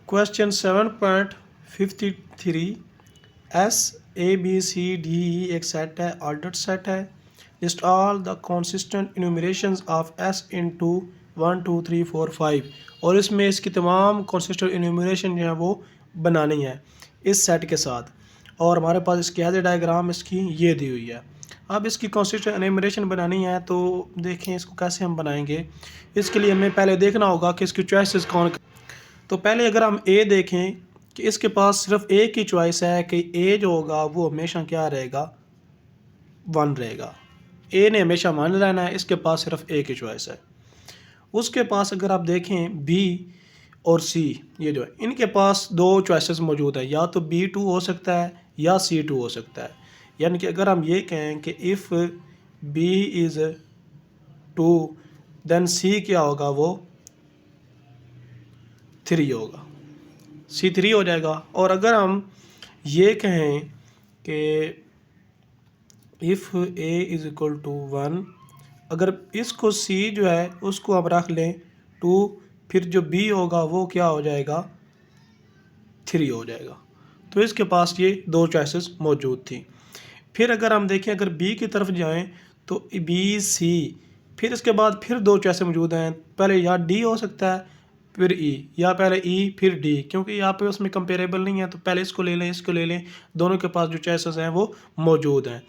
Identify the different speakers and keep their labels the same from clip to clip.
Speaker 1: Question 7.53 S A B C D E एक set है, ordered set है. List all the consistent enumerations of S into 1 2 3 4 5 और इसमें इसकी तमाम consistent enumeration जो है वो बनानी है इस सेट के साथ. और हमारे पास इसकी एज डायग्राम इसकी ये दी हुई है. अब इसकी consistent enumeration बनानी है तो देखें इसको कैसे हम बनाएंगे. इसके लिए हमें पहले देखना होगा कि इसकी चॉइसेस कौन. तो पहले अगर हम ए देखें कि इसके पास सिर्फ एक ही चॉइस है कि ए जो होगा वो हमेशा क्या रहेगा, 1 रहेगा. ए ने हमेशा 1 रहना है, इसके पास सिर्फ एक ही चॉइस है. उसके पास अगर आप देखें बी और सी, ये जो है इनके पास दो चॉइसेस मौजूद है, या तो B2 हो सकता है या C2 हो सकता है. यानी कि अगर हम ये कहें कि if B is 2 then C क्या होगा, वो 3 होगा, C3 हो जाएगा. और अगर हम ये कहें कि if A is equal to 1, अगर इसको C जो है उसको हम रख लें 2, फिर जो B होगा वो क्या हो जाएगा, 3 हो जाएगा. तो इसके पास ये दो चॉइसेस मौजूद थी. फिर अगर हम देखें, अगर B की तरफ जाएं तो B C, फिर इसके बाद फिर दो चॉइसेस मौजूद हैं. पहले या D हो सकता है फिर E, या पहले E फिर D, क्योंकि यहाँ पे उसमें कंपेरेबल नहीं है तो पहले इसको ले लें इसको ले लें, दोनों के पास जो चॉइसेस हैं वो मौजूद हैं.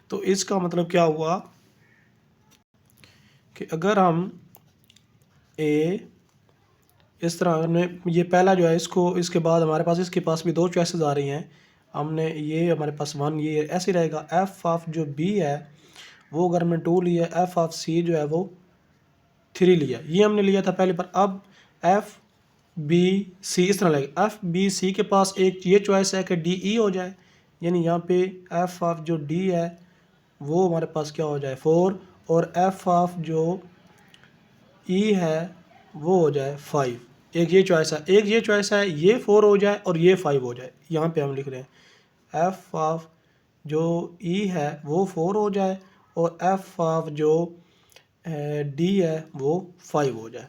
Speaker 1: तो इसका मतलब क्या हुआ कि अगर हम A इस तरह हमने ये पहला जो है इसको, इसके बाद हमारे पास इसके पास भी दो चॉइसेस आ रही हैं. हमने ये हमारे पास 1, ये ऐसे रहेगा. एफ ऑफ जो B है वो अगर हमने 2 लिया, एफ ऑफ C जो है वो 3 लिया, ये हमने लिया था पहले पर. अब एफ बी सी इस तरह लगेगा. एफ बी सी के पास एक ये चॉइस है कि डी ई हो जाए, यानी यहाँ पे एफ ऑफ जो डी है वो हमारे पास क्या हो जाए 4, और एफ ऑफ जो ई है वो हो जाए 5. एक ये चॉइस है, एक ये चॉइस है ये 4 हो जाए और ये 5 हो जाए. यहाँ पे हम लिख रहे हैं एफ ऑफ जो ई है वो 4 हो जाए और एफ ऑफ जो डी है वो 5 हो जाए.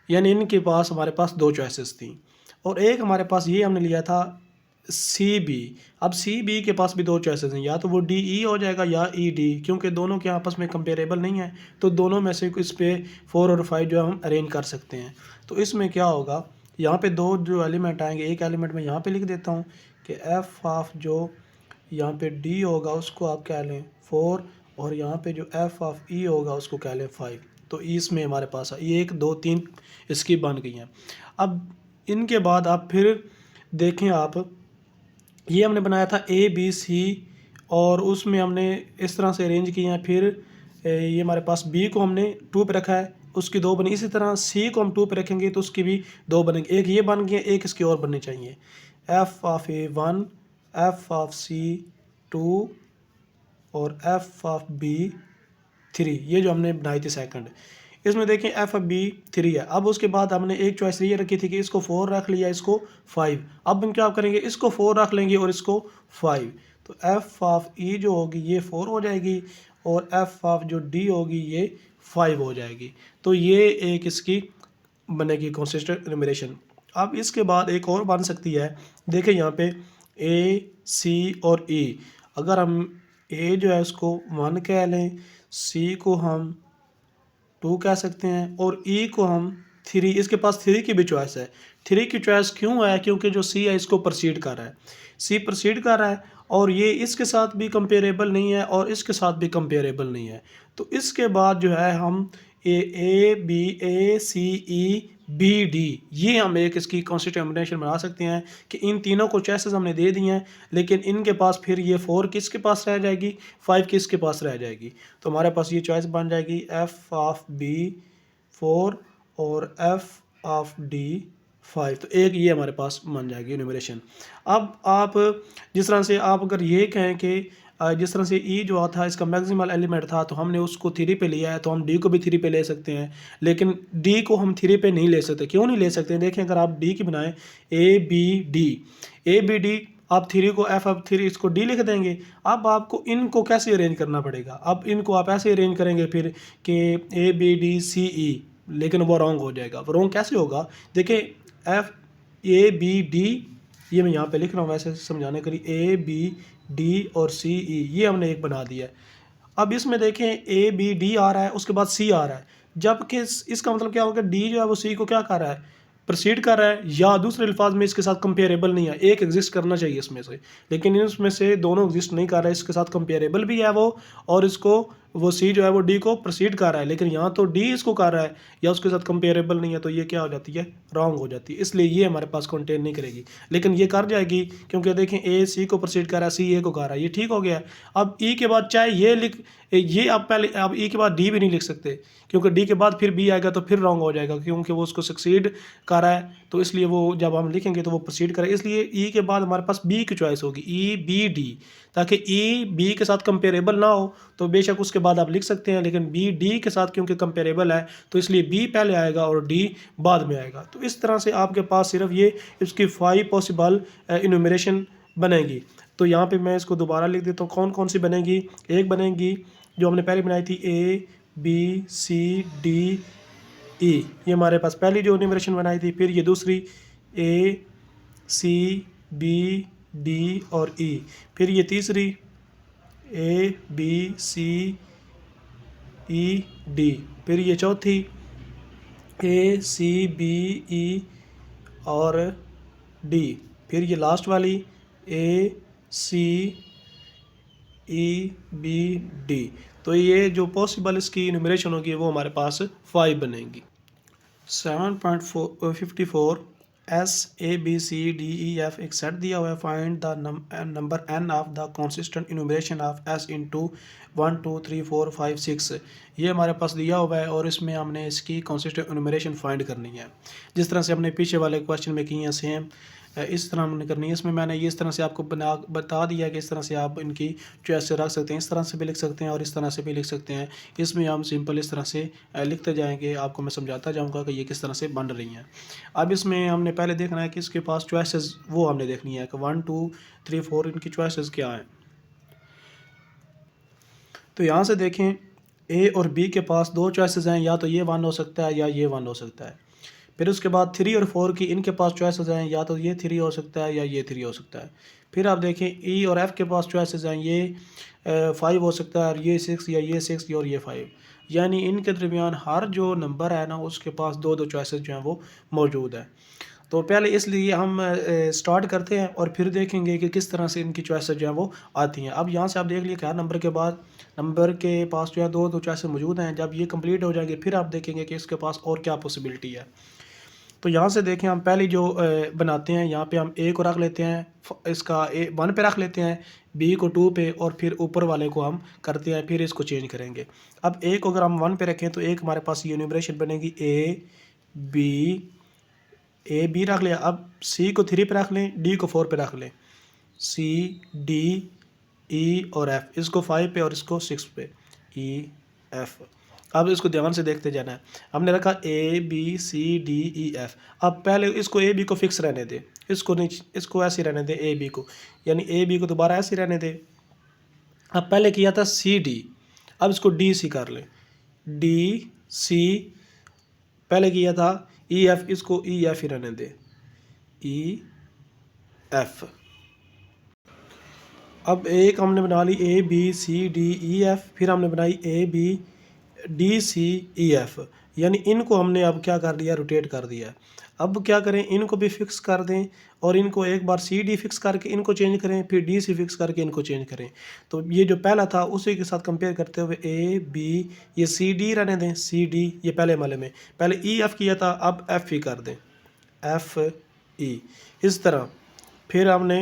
Speaker 1: यानी इनके पास हमारे पास दो चॉइसेस थी. और एक हमारे पास ये हमने लिया था सी बी. अब सी बी के पास भी दो चॉइसेस हैं, या तो वो डी ई हो जाएगा या ई डी, क्योंकि दोनों के आपस में कंपेरेबल नहीं है तो दोनों में से इस पे 4 और 5 जो हम अरेंज कर सकते हैं. तो इसमें क्या होगा, यहाँ पे दो जो एलिमेंट आएंगे, एक एलिमेंट में यहाँ पे लिख देता हूँ कि एफ ऑफ जो यहाँ पे डी होगा उसको आप कह लें 4, और यहाँ पे जो एफ ऑफ ई होगा उसको कह लें 5. तो इसमें हमारे पास ये 1 2 3 इसकी बन गई हैं. अब इनके बाद आप फिर देखें, आप ये हमने बनाया था ए बी सी और उसमें हमने इस तरह से अरेंज किए हैं. फिर ये हमारे पास बी को हमने 2 पे रखा है, उसकी 2 बनी. इसी तरह सी को हम 2 पे रखेंगे तो उसकी भी 2 बनेंगे. एक ये बन गई, एक इसकी और बननी चाहिए. F of a 1, f of c 2 और एफ ऑफ बी 3, ये जो हमने बनाई थी सेकंड. इसमें देखें एफ ऑफ बी 3 है. अब उसके बाद हमने एक चॉइस ये रखी थी कि इसको 4 रख लिया, इसको 5. अब हम क्या करेंगे, इसको 4 रख लेंगे और इसको 5. तो एफ ऑफ ई जो होगी ये 4 हो जाएगी और एफ ऑफ जो डी होगी ये 5 हो जाएगी. तो ये एक इसकी बनेगी कंसिस्टेंट एनुमरेशन. अब इसके बाद एक और बन सकती है. देखें यहाँ पे ए सी और ई. अगर हम ए जो है उसको 1 कह लें, सी को हम 2 कह सकते हैं और ई को हम 3. इसके पास 3 की भी चॉइस है. 3 की चॉइस क्यों है, क्योंकि जो सी है इसको प्रोसीड कर रहा है, सी प्रोसीड कर रहा है और ये इसके साथ भी कंपेरेबल नहीं है और इसके साथ भी कंपेरेबल नहीं है. तो इसके बाद जो है हम A B A C E B D, ये हम एक इसकी कॉन्स्टिट्यूएंट कॉम्बिनेशन बना सकते हैं कि इन तीनों को चॉइसेस हमने दे दी हैं, लेकिन इनके पास फिर ये 4 किसके पास रह जाएगी, 5 किसके पास रह जाएगी. तो हमारे पास ये चॉइस बन जाएगी एफ ऑफ बी 4 और एफ ऑफ डी 5. तो एक ये हमारे पास बन जाएगी न्यूमरेशन. अब आप जिस तरह से आप अगर ये कहें कि जिस तरह से ई जो था इसका मैक्सिमल एलिमेंट था तो हमने उसको 3 पे लिया है, तो हम डी को भी 3 पे ले सकते हैं, लेकिन डी को हम 3 पे नहीं ले सकते. क्यों नहीं ले सकते, देखें अगर आप डी की बनाएं A B D, A B D, आप 3 को एफ ऑफ 3 इसको डी लिख देंगे. अब आपको इनको कैसे अरेंज करना पड़ेगा, अब इनको आप ऐसे अरेंज करेंगे फिर कि ए बी डी सी ई, लेकिन वो रॉन्ग हो जाएगा. वो रॉन्ग कैसे होगा, देखिए एफ ए बी डी, ये मैं यहाँ पे लिख रहा हूँ वैसे समझाने के लिए, ए बी डी और सी ई, ये हमने एक बना दिया है। अब इसमें देखें ए बी डी आ रहा है, उसके बाद सी आ रहा है, जबकि इसका मतलब क्या होगा, डी जो है वो सी को क्या कर रहा है, प्रोसीड कर रहा है, या दूसरे अल्फाज में इसके साथ कंपेरेबल नहीं है, एक एग्जिस्ट करना चाहिए इसमें से, लेकिन इसमें से दोनों एग्जिस्ट नहीं कर रहा है, इसके साथ कंपेरेबल भी है वो, और इसको वो सी जो है वो डी को प्रोसीड कर रहा है, लेकिन यहाँ तो डी इसको कर रहा है या उसके साथ कंपेरेबल नहीं है, तो ये क्या हो जाती है, रॉन्ग हो जाती है, इसलिए ये हमारे पास कंटेन नहीं करेगी। लेकिन ये कर जाएगी, क्योंकि देखें ए सी को प्रोसीड कर रहा है, सी ए को कर रहा है, ये ठीक हो गया। अब ई के बाद चाहे ये आप पहले, अब ई के बाद डी भी नहीं लिख सकते, क्योंकि डी के बाद फिर बी आएगा तो फिर रॉन्ग हो जाएगा, क्योंकि वो उसको सक्सीड कर रहा है, तो इसलिए वो जब हम लिखेंगे तो वो प्रोसीड करे, इसलिए ई के बाद हमारे पास बी की चॉइस होगी, ई बी डी, ताकि ई बी के साथ कंपेरेबल ना हो तो बेशक उसके बाद आप लिख सकते हैं, लेकिन बी डी के साथ क्योंकि कंपेरेबल है तो इसलिए बी पहले आएगा और डी बाद में आएगा। तो इस तरह से आपके पास सिर्फ ये इसकी 5 पॉसिबल इनुमरेशन बनेगी। तो यहाँ पे मैं इसको दोबारा लिख देता हूँ, कौन कौन सी बनेगी। एक बनेगी जो हमने पहले बनाई थी, ए बी सी डी ई, ये हमारे पास पहली जो इनुमरेशन बनाई थी। फिर ये दूसरी ए सी बी डी और ई, फिर ये तीसरी ए बी सी ई डी, फिर ये चौथी ए सी बी ई और डी, फिर ये लास्ट वाली ए सी ई बी डी। तो ये जो पॉसिबल इसकी इनुमरेशन होगी वो हमारे पास 5 बनेंगी। 7.54 S A B C D E F एक सेट दिया हुआ है, find the number N of the consistent enumeration of S into 1 2 3 4 5 6। ये हमारे पास दिया हुआ है और इसमें हमने इसकी कंसिस्टेंट इनुमरेशन फाइंड करनी है, जिस तरह से हमने पीछे वाले क्वेश्चन में की है सेम इस तरह हमने करनी है। इसमें मैंने ये इस तरह से आपको बता दिया कि इस तरह से आप इनकी चॉइस से रख सकते हैं, इस तरह से भी लिख सकते हैं और इस तरह से भी लिख सकते हैं। इसमें हम सिंपल इस तरह से लिखते जाएंगे, आपको मैं समझाता जाऊंगा कि ये किस तरह से बन रही हैं। अब इसमें हमने पहले देखना है कि इसके पास चॉइसेस वो हमने देखनी है कि 1 2 3 4 इनकी चॉइसेस क्या हैं। तो यहाँ से देखें ए और बी के पास 2 चॉइसेस हैं, या तो ये 1 हो सकता है या ये 1 हो सकता है। फिर उसके बाद 3 और 4 की इनके पास चॉइसेस हैं, या तो ये 3 हो सकता है या ये 3 हो सकता है। फिर आप देखें ई और एफ़ के पास चॉइसेस हैं, ये 5 हो सकता है और ये 6 या ये 6 और ये 5, यानी इनके दरमियान हर जो नंबर है ना उसके पास 2 चॉइसेस जो हैं वो मौजूद है। तो पहले इसलिए हम स्टार्ट करते हैं और फिर देखेंगे कि किस तरह से इनकी चॉइसेस जो हैं वो आती हैं। अब यहाँ से आप देख लिए कि हर नंबर के बाद नंबर के पास जो है 2 चॉइसेस मौजूद हैं। जब ये कंप्लीट हो जाएंगे फिर आप देखेंगे कि इसके पास और क्या पॉसिबिलिटी है। तो यहाँ से देखें हम पहली जो बनाते हैं, यहाँ पे हम ए को रख लेते हैं, इसका ए 1 पे रख लेते हैं, बी को 2 पे और फिर ऊपर वाले को हम करते हैं, फिर इसको चेंज करेंगे। अब ए को अगर हम 1 पे रखें तो एक हमारे पास ये न्यूमरेशन बनेगी ए बी रख लिया। अब सी को 3 पे रख लें, डी को 4 पे रख लें, सी डी ई और एफ, इसको 5 पे और इसको 6 पे, ई एफ। अब इसको ध्यान से देखते जाना है। हमने रखा A B C D E F. अब पहले इसको ए बी को फिक्स रहने दे, इसको नहीं, इसको ऐसे रहने दे ए बी को, यानी ए बी को दोबारा ऐसे रहने दे। अब पहले किया था सी डी, अब इसको डी सी कर ले, डी सी पहले किया था ई एफ, इसको ई एफ ही रहने दे, ई एफ। अब एक हमने बना ली A B C D E F, फिर हमने बनाई A B D C E F, यानी इनको हमने अब क्या कर दिया, रोटेट कर दिया। अब क्या करें, इनको भी फिक्स कर दें और इनको एक बार सी डी फिक्स करके इनको चेंज करें, फिर डी सी फिक्स करके इनको चेंज करें। तो ये जो पहला था उसी के साथ कंपेयर करते हुए ए बी, ये सी डी रहने दें, सी डी ये पहले वाले में, पहले ई एफ किया था अब एफ ही कर दें, एफ ई। इस तरह फिर हमने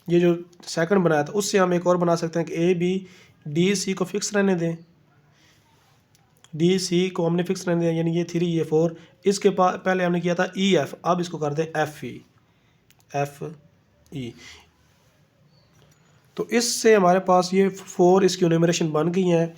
Speaker 1: ये जो सेकंड बनाया था उससे हम एक और बना सकते हैं कि ए बी डी सी को फिक्स रहने दें, डी सी को हमने फिक्स रहने दिया, यानी ये 3 ये 4। इसके पहले हमने किया था ई एफ, अब इसको कर दें एफ ई, एफ ई। तो इससे हमारे पास ये 4 इसकी न्यूमरेशन बन गई हैं।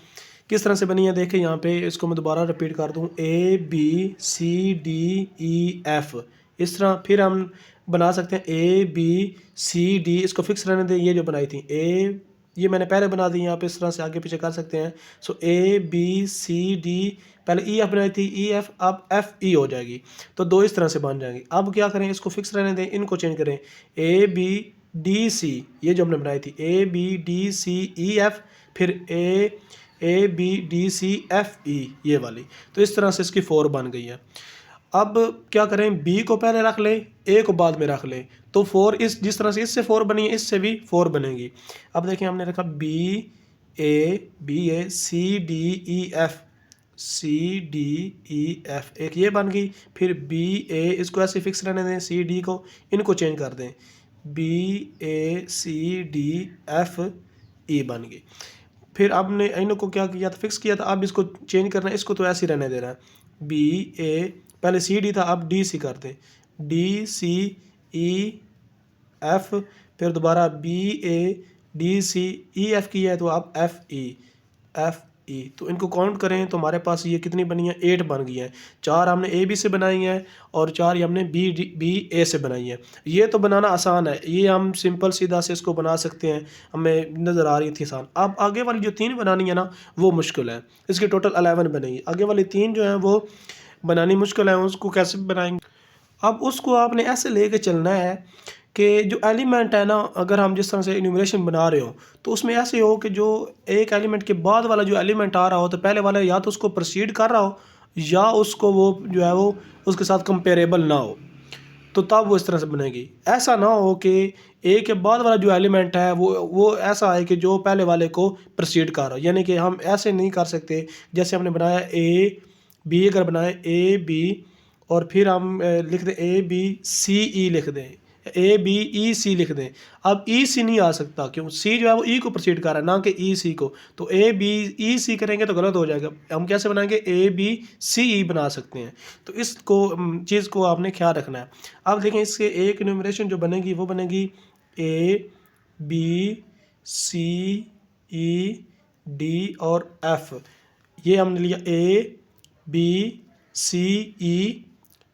Speaker 1: किस तरह से बनी है देखें यहाँ पे, इसको मैं दोबारा रिपीट कर दूँ, A B C D E F. इस तरह फिर हम बना सकते हैं ए बी सी डी, इसको फिक्स रहने दें, ये जो बनाई थी ए ये मैंने पहले बना दी, आप इस तरह से आगे पीछे कर सकते हैं। सो ए बी सी डी, पहले ई एफ बनाई थी, ई एफ, अब एफ ई हो जाएगी, तो दो इस तरह से बन जाएंगी। अब क्या करें, इसको फिक्स रहने दें, इनको चेंज करें, ए बी डी सी, ये जो हमने बनाई थी A B D C E F, फिर A B D C F E, ये वाली। तो इस तरह से इसकी 4 बन गई है। अब क्या करें, बी को पहले रख लें, ए को बाद में रख लें, तो 4 इस जिस तरह से इससे 4 बनी है, इससे भी 4 बनेगी। अब देखिए हमने रखा B A C D E F, C D E F, एक ये बन गई। फिर बी ए, इसको ऐसे फिक्स रहने दें, सी डी को, इनको चेंज कर दें, B A C D F E बन गई। फिर आपने इनको क्या किया था, फिक्स किया था, अब इसको चेंज करना है, इसको तो ऐसे ही रहने देना है, बी ए, पहले सी डी था, अब डी सी कर दें, डी सी ई एफ, फिर दोबारा B A D C E F किया है, तो अब एफ ई, तो इनको काउंट करें तो हमारे पास ये कितनी बनी है, 8 बन गई हैं। 4 हमने ए बी से बनाई हैं और 4 ये हमने बी ए से बनाई है। ये तो बनाना आसान है, ये हम सिंपल सीधा से इसको बना सकते हैं, हमें नज़र आ रही थी आसान। अब आगे वाली जो 3 बनानी है ना, वो मुश्किल है, इसकी टोटल 11 बनेगी। आगे वाली 3 जो हैं वो बनानी मुश्किल है, उसको कैसे बनाएंगे। अब उसको आपने ऐसे लेके चलना है कि जो एलिमेंट है ना, अगर हम जिस तरह से इन्यूमरेशन बना रहे हो, तो उसमें ऐसे हो कि जो एक एलिमेंट के बाद वाला जो एलिमेंट आ रहा हो, तो पहले वाला या तो उसको प्रोसीड कर रहा हो, या उसको वो जो है वो उसके साथ कंपेरेबल ना हो, तो तब वो इस तरह से बनेगी। ऐसा ना हो कि ए के बाद वाला जो एलिमेंट है वो ऐसा है कि जो पहले वाले को प्रोसीड कर रहा हो, यानी कि हम ऐसे नहीं कर सकते। जैसे हमने बनाया ए बी, अगर बनाए ए बी और फिर हम लिख दें ए बी सी ई, लिख दें ए बी ई सी लिख दें, अब ई सी नहीं आ सकता, क्यों, सी जो है वो ई को प्रोसीड कर रहा है, ना कि ई सी को, तो ए बी ई सी करेंगे तो गलत हो जाएगा। हम कैसे बनाएंगे, ए बी सी ई बना सकते हैं। तो इसको चीज़ को आपने ख्याल रखना है। अब देखें, इसके एक न्यूमरेशन जो बनेगी वो बनेगी A B C E D और एफ। ये हमने लिया ए बी सी ई,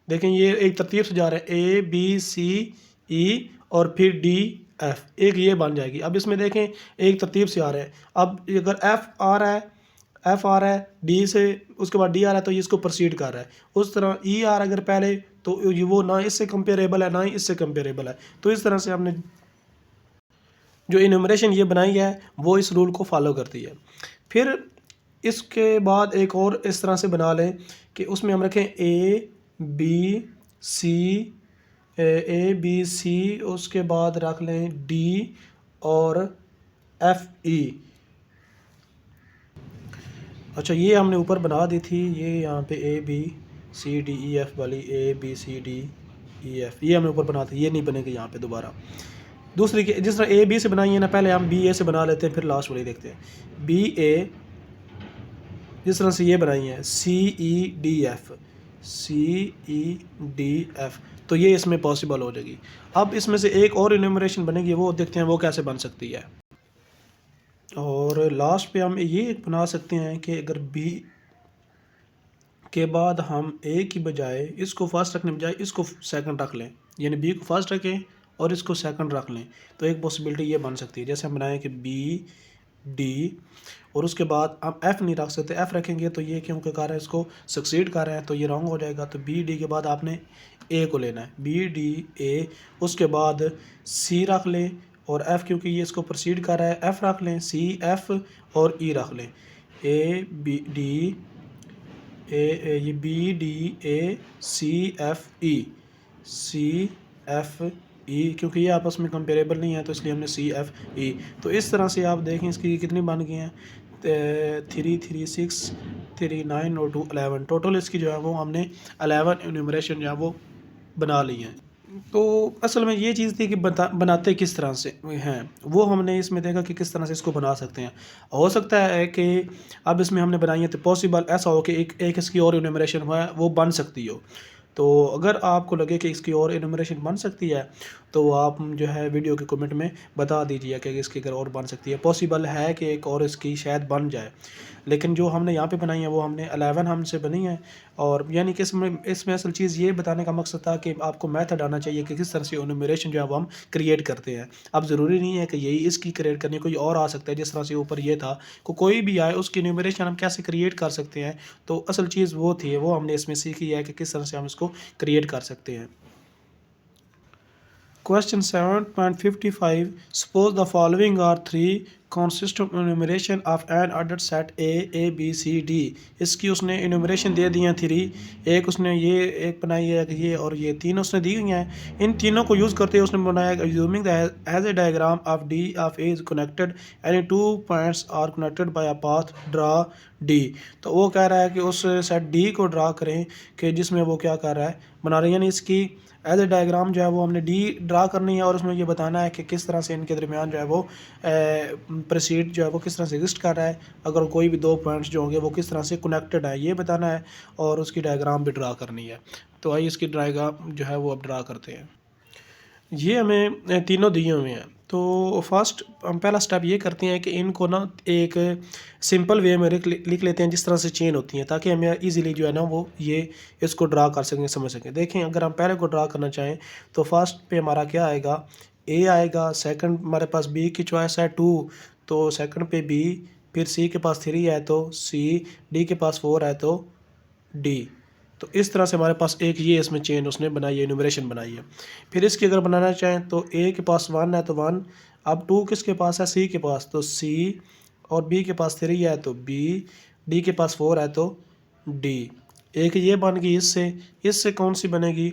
Speaker 1: देखें ये एक तरतीब से जा रहा है, ए बी सी ई और फिर डी एफ, एक ये बन जाएगी। अब इसमें देखें एक तरतीब से आ रहा है। अब अगर एफ आ रहा है डी से, उसके बाद डी आ रहा है, तो ये इसको प्रोसीड कर रहा है। उस तरह ई आ रहा है अगर पहले, तो ये वो ना इससे कंपेरेबल है ना ही इससे कंपेरेबल है। तो इस तरह से हमने जो इन्यूमरेशन ये बनाई है वो इस रूल को फॉलो करती है। फिर इसके बाद एक और इस तरह से बना लें कि उसमें हम रखें ए बी सी, उसके बाद रख लें डी और एफ ई। अच्छा, ये हमने ऊपर बना दी थी, ये यहाँ पे A B C D E F वाली, A B C D E F, ये हमने ऊपर बना दी, ये नहीं बनेगी यहाँ पे दोबारा। दूसरी के जिस तरह ए बी से बनाई है ना, पहले हम बी ए से बना लेते हैं, फिर लास्ट वाली देखते हैं। बी ए जिस तरह से ये बनाई है, सी ई डी एफ, सी ई डी एफ, तो ये इसमें पॉसिबल हो जाएगी। अब इसमें से एक और इन्यूमरेशन बनेगी, वो देखते हैं वो कैसे बन सकती है। और लास्ट पे हम ये बना सकते हैं कि अगर बी के बाद हम ए की बजाय, इसको फर्स्ट रखने बजाय इसको सेकंड रख लें, यानी बी को फर्स्ट रखें और इसको सेकंड रख लें, तो एक पॉसिबिलिटी ये बन सकती है। जैसे हम बनाएं कि बी डी और उसके बाद हम एफ़ नहीं रख सकते, एफ़ रखेंगे तो ये क्योंकि कर रहे हैं इसको सक्सीड कर रहे हैं, तो ये रॉन्ग हो जाएगा। तो बी डी के बाद आपने ए को लेना है, बी डी ए, उसके बाद सी रख लें और एफ़, क्योंकि ये इसको प्रोसीड कर रहा है, एफ़ रख लें, सी एफ़ और ई रख लें, ए बी डी ए, ये B D A C F E, C F E, क्योंकि ये आपस में कंपेरेबल नहीं है तो इसलिए हमने सी एफ़ ई। तो इस तरह से आप देखें इसकी कितनी बन गई हैं, 3 3 6 3 9 और 2 11, टोटल इसकी जो है वो हमने 11 इन्यूमरेशन जो है वो बना ली हैं। तो असल में ये चीज़ थी कि बनाते किस तरह से हैं, वो हमने इसमें देखा कि किस तरह से इसको बना सकते हैं। हो सकता है कि अब इसमें हमने बनाई है तो पॉसिबल ऐसा हो कि एक इसकी और इन्यूमरेशन हुआ है वो बन सकती हो, तो अगर आपको लगे कि इसकी और एनुमरेशन बन सकती है तो आप जो है वीडियो के कमेंट में बता दीजिए कि इसकी अगर और बन सकती है। पॉसिबल है कि एक और इसकी शायद बन जाए, लेकिन जो हमने यहाँ पे बनाई है वो हमने 11 हमसे बनी है। और यानी कि इसमें असल चीज़ ये बताने का मकसद था कि आपको मेथड आना चाहिए कि किस तरह से एनुमरेशन जो है वो हम क्रिएट करते हैं। अब ज़रूरी नहीं है कि यही इसकी क्रिएट करनी, कोई और आ सकता है जिस तरह से ऊपर ये था, कोई भी आए उसकी एनुमरेशन हम कैसे क्रिएट कर सकते हैं। तो असल चीज़ वो थी, वो हमने इसमें सीखी है कि किस तरह से हम इसको क्रिएट कर सकते हैं। Question 7.55. Suppose the following are three consistent enumeration of an ordered set A, B, C, D. इसकी उसने enumeration दे दी हैं 3। एक उसने ये एक बनाई है, ये और ये 3 उसने दी हुई हैं। इन तीनों को यूज़ करते हुए उसने बनाया assuming that as a diagram of D of A is connected, any two points are connected by a path, draw D। तो वो कह रहा है कि उस सेट D को ड्रा करें कि जिसमें वो क्या कर रहा है, बना रही है। यानी इसकी एज ए डायग्राम जो है वो हमने डी ड्रा करनी है और उसमें ये बताना है कि किस तरह से इनके दरमियान जो है वो प्रोसीड जो है वो किस तरह से एग्जिस्ट कर रहा है। अगर कोई भी दो पॉइंट्स जो होंगे वो किस तरह से कनेक्टेड है ये बताना है और उसकी डायग्राम भी ड्रा करनी है। तो आइए इसकी डायग्राम जो है वो अब ड्रा करते हैं। ये हमें तीनों दिए हुए हैं। तो फर्स्ट हम पहला स्टेप ये करते हैं कि इनको ना एक सिंपल वे में लिख लेते हैं जिस तरह से चेन होती है, ताकि हमें इजीली जो है ना वो ये इसको ड्रा कर सकें, समझ सकें। देखें, अगर हम पहले को ड्रा करना चाहें तो फर्स्ट पे हमारा क्या आएगा, ए आएगा। सेकंड हमारे पास बी की चॉइस है 2, तो सेकंड पे बी। फिर सी के पास 3 है तो सी, डी के पास 4 है तो डी। तो इस तरह से हमारे पास एक ये इसमें चेन उसने बनाई है, न्यूमरेशन बनाई है। फिर इसकी अगर बनाना चाहें तो ए के पास 1 है तो 1। अब 2 किसके पास है, सी के पास, तो सी। और बी के पास 3 है तो बी, डी के पास 4 है तो डी। एक ये बन गई। इससे कौन सी बनेगी,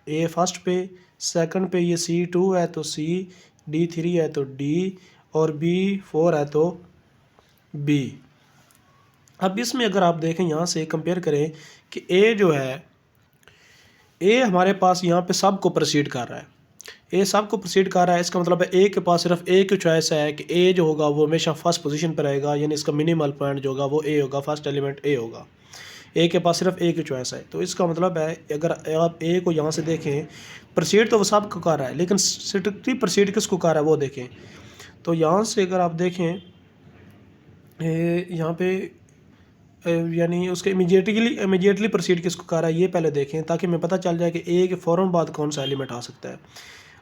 Speaker 1: ए फर्स्ट पे, सेकंड पे ये सी 2 है तो सी, डी 3 है तो डी, और बी 4 है तो बी। अब इसमें अगर आप देखें यहाँ से कंपेयर करें कि ए जो है, ए हमारे पास यहाँ पे सब को प्रोसीड कर रहा है। ए सब को प्रोसीड कर रहा है, इसका मतलब है ए के पास सिर्फ ए की चॉइस है कि ए जो होगा वो हमेशा फर्स्ट पोजीशन पर रहेगा, यानी इसका मिनिमल पॉइंट जो होगा वो ए होगा, फर्स्ट एलिमेंट ए होगा। ए के पास सिर्फ ए की चॉइस है। तो इसका मतलब है अगर आप ए को यहाँ से देखें, प्रोसीड तो वो सब को कर रहा है, लेकिन स्ट्रिक्टली प्रोसीड किसको कर रहा है वो देखें। तो यहाँ से अगर आप देखें यहाँ पे यानी उसके इमीडिएटली प्रोसीड किसको कर रहा है ये पहले देखें, ताकि हमें पता चल जाए कि ए के फ़ौरन बाद कौन सा एलिमेंट आ सकता है।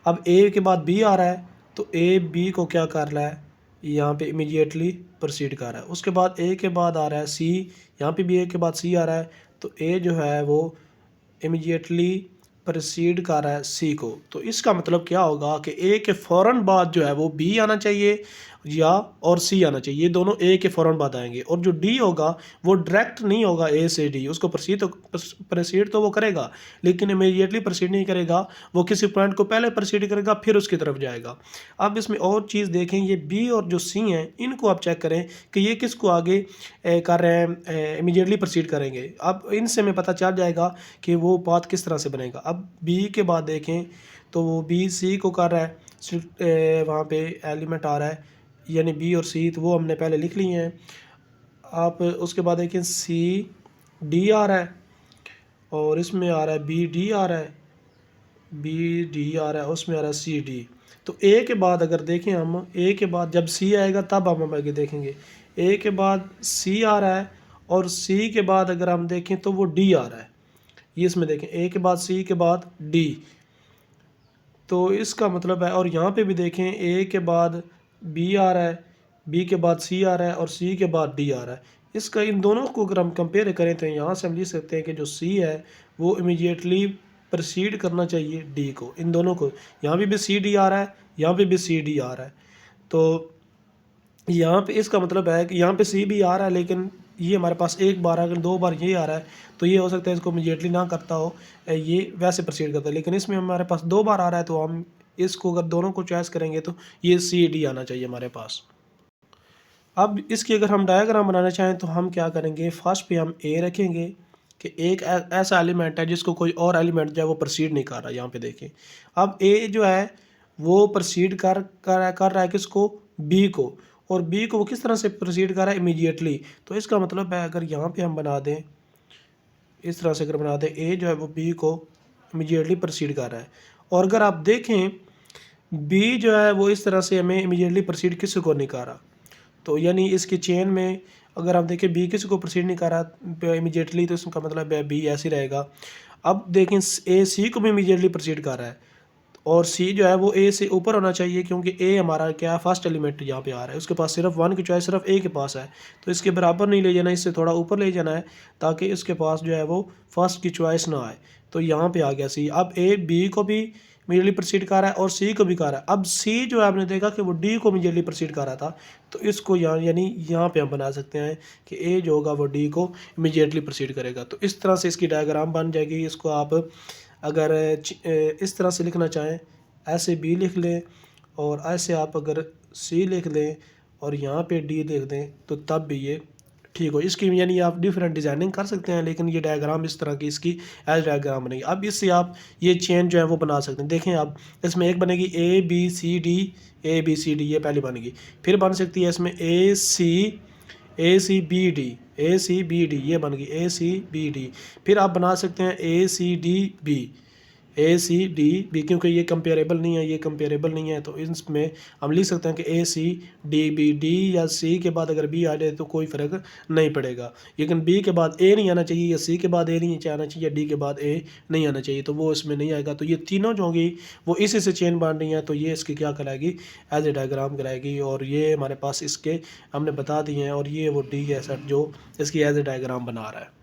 Speaker 1: अब ए के बाद बी आ रहा है तो ए बी को क्या कर रहा है, यहाँ पे इमीडिएटली प्रोसीड कर रहा है। उसके बाद ए के बाद आ रहा है सी, यहाँ पे भी ए के बाद सी आ रहा है, तो ए जो है वो इमीडिएटली प्रोसीड कर रहा है सी को। तो इसका मतलब क्या होगा कि ए के फ़ौरन बाद जो है वो बी आना चाहिए या और सी आना चाहिए, ये दोनों ए के फ़ौरन बाद आएंगे। और जो डी होगा वो डायरेक्ट नहीं होगा ए से डी, उसको प्रोसीड तो वो करेगा लेकिन इमीडिएटली प्रोसीड नहीं करेगा, वो किसी पॉइंट को पहले प्रोसीड करेगा फिर उसकी तरफ जाएगा। अब इसमें और चीज़ देखें, ये बी और जो सी हैं इनको आप चेक करें कि ये किसको आगे कर रहे हैं, इमीडिएटली प्रोसीड करेंगे। अब इनसे हमें पता चल जाएगा कि वो पाथ किस तरह से बनेगा। अब बी के बाद देखें तो वो बी सी को कर रहा है, वहाँ पे एलिमेंट आ रहा है यानी बी और सी, तो वो हमने पहले लिख लिए हैं। आप उसके बाद देखें सी डी आ रहा है और इसमें आ रहा है बी डी आ रहा है, बी डी आ रहा है, उसमें आ रहा है सी डी। तो ए के बाद अगर देखें हम, ए के बाद जब सी आएगा तब हम आगे देखेंगे। ए के बाद सी आ रहा है और सी के बाद अगर हम देखें तो वो डी आ रहा है। ये इसमें देखें ए के बाद सी के बाद डी, तो इसका मतलब है। और यहाँ पे भी देखें ए के बाद बी आ रहा है, बी के बाद सी आ रहा है और सी के बाद डी आ रहा है। इसका इन दोनों को अगर हम कंपेयर करें तो यहाँ से हम लिख सकते हैं कि जो सी है वो इमीडिएटली प्रोसीड करना चाहिए डी को, इन दोनों को। यहाँ भी सी डी आ रहा है, यहाँ पे भी सी डी आ रहा है, तो यहाँ पे इसका मतलब है कि यहाँ पे सी भी आ रहा है लेकिन ये हमारे पास एक बार अगर 2 बार ये आ रहा है तो ये हो सकता है इसको इमीडिएटली ना करता हो, ये वैसे प्रोसीड करता है। लेकिन इसमें हमारे पास 2 बार आ रहा है तो हम इसको अगर दोनों को चॉइस करेंगे तो ये सी डी आना चाहिए हमारे पास। अब इसकी अगर हम डायग्राम बनाना चाहें तो हम क्या करेंगे, फर्स्ट पे हम ए रखेंगे कि एक ऐसा एलिमेंट है जिसको कोई और एलिमेंट जो है वो प्रोसीड नहीं कर रहा। यहाँ पे देखें अब ए जो है वो प्रोसीड कर रहा है किसको, बी को, और बी को वो किस तरह से प्रोसीड कर रहा है, इमीडिएटली। तो इसका मतलब है अगर यहाँ पे हम बना दें इस तरह से अगर बना दें, ए जो है वो बी को इमीडिएटली प्रोसीड कर रहा है। और अगर आप देखें बी जो है वो इस तरह से हमें इमीडिएटली प्रोसीड किसी को नहीं कर रहा, तो यानी इसकी चेन में अगर आप देखें बी किसी को प्रोसीड नहीं कर रहा इमीडिएटली, तो इसका मतलब है बी ऐसे रहेगा। अब देखें ए सी को भी इमीडिएटली प्रोसीड कर रहा है, और सी जो है वो ए से ऊपर होना चाहिए, क्योंकि ए हमारा क्या फर्स्ट एलिमेंट यहाँ पे आ रहा है, उसके पास सिर्फ 1 की चॉइस सिर्फ ए के पास है, तो इसके बराबर नहीं ले जाना, इससे थोड़ा ऊपर ले जाना है ताकि इसके पास जो है वो फर्स्ट की चॉइस ना आए। तो यहाँ पे आ गया सी। अब ए बी को भी इमीडिएटली प्रोसीड कर रहा है और सी को भी कर रहा है। अब सी जो है आपने देखा कि वो डी को इमीडिएटली प्रोसीड कर रहा था, तो इसको यहाँ यानी यहाँ पे हम बना सकते हैं कि ए जो होगा वो डी को इमीडिएटली प्रोसीड करेगा। तो इस तरह से इसकी डायग्राम बन जाएगी। इसको आप अगर इस तरह से लिखना चाहें, ऐसे बी लिख लें और ऐसे आप अगर सी लिख लें और यहाँ पे डी लिख दें, तो तब भी ये ठीक हो। इसकी यानी आप डिफरेंट डिज़ाइनिंग कर सकते हैं, लेकिन ये डायग्राम इस तरह की इसकी एज डायग्राम बनेगी। अब इससे आप ये चेन जो है वो बना सकते हैं। देखें आप, इसमें एक बनेगी A B C D, A B C D, ये पहली बनेगी। फिर बन सकती है इसमें A C B D, A C B D, ये बन गई ए सी बी डी। फिर आप बना सकते हैं ए C D B, A C D B, क्योंकि ये कंपेरेबल नहीं है, ये कंपेरेबल नहीं है, तो इसमें हम लिख सकते हैं कि ए सी डी बी। डी या सी के बाद अगर बी आ जाए तो कोई फ़र्क नहीं पड़ेगा, लेकिन बी के बाद ए नहीं आना चाहिए, या सी के बाद ए नहीं आना चाहिए, या डी के बाद ए नहीं आना चाहिए, तो वो इसमें नहीं आएगा। तो ये तीनों जो होंगी वो इसी से चेन बन रही हैं, तो ये इसकी क्या कराएगी, एज ए डायग्राम कराएगी। और ये हमारे पास इसके हमने बता दिए हैं, और ये वो डी है सेट जो इसकी एज ए डायग्राम बना रहा है।